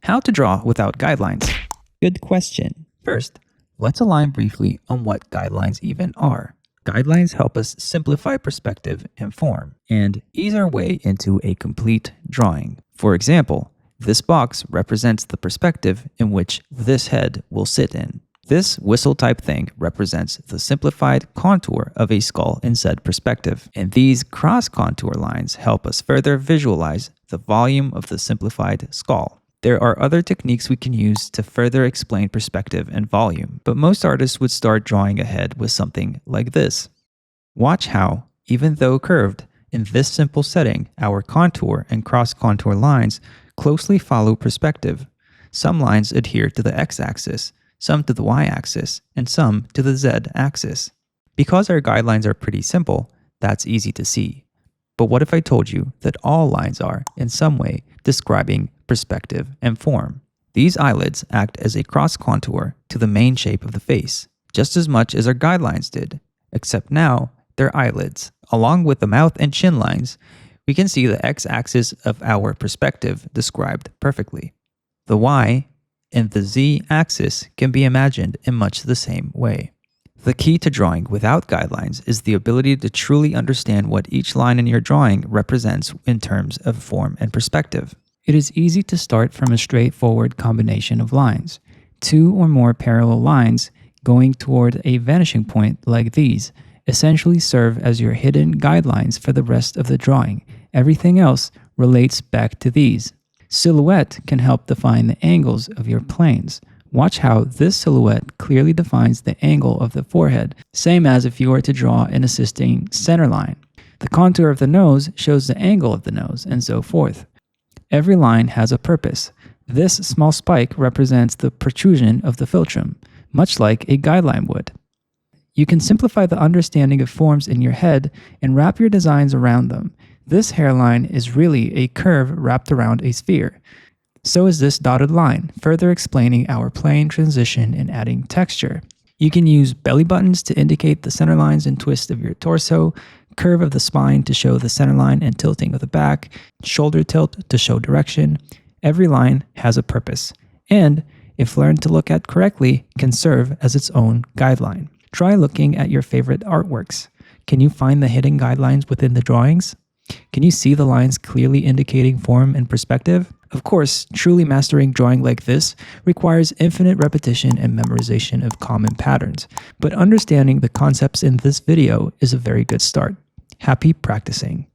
How to draw without guidelines? Good question. First, let's align briefly on what guidelines even are. Guidelines help us simplify perspective and form, and ease our way into a complete drawing. For example, this box represents the perspective in which this head will sit in. This whistle-type thing represents the simplified contour of a skull in said perspective, and these cross-contour lines help us further visualize the volume of the simplified skull. There are other techniques we can use to further explain perspective and volume, but most artists would start drawing a head with something like this. Watch how, even though curved, in this simple setting, our contour and cross-contour lines closely follow perspective. Some lines adhere to the x-axis, some to the y-axis, and some to the z-axis. Because our guidelines are pretty simple, that's easy to see. But what if I told you that all lines are, in some way, describing perspective and form? These eyelids act as a cross-contour to the main shape of the face, just as much as our guidelines did, except now they're eyelids. Along with the mouth and chin lines, we can see the x-axis of our perspective described perfectly. The y and the z-axis can be imagined in much the same way. The key to drawing without guidelines is the ability to truly understand what each line in your drawing represents in terms of form and perspective. It is easy to start from a straightforward combination of lines. Two or more parallel lines going toward a vanishing point like these essentially serve as your hidden guidelines for the rest of the drawing. Everything else relates back to these. Silhouette can help define the angles of your planes. Watch how this silhouette clearly defines the angle of the forehead, same as if you were to draw an assisting center line. The contour of the nose shows the angle of the nose, and so forth. Every line has a purpose. This small spike represents the protrusion of the philtrum, much like a guideline would. You can simplify the understanding of forms in your head and wrap your designs around them. This hairline is really a curve wrapped around a sphere. So is this dotted line, further explaining our plane transition and adding texture. You can use belly buttons to indicate the center lines and twist of your torso, curve of the spine to show the center line and tilting of the back, shoulder tilt to show direction. Every line has a purpose, and, if learned to look at correctly, can serve as its own guideline. Try looking at your favorite artworks. Can you find the hidden guidelines within the drawings? Can you see the lines clearly indicating form and perspective? Of course, truly mastering drawing like this requires infinite repetition and memorization of common patterns, but understanding the concepts in this video is a very good start. Happy practicing!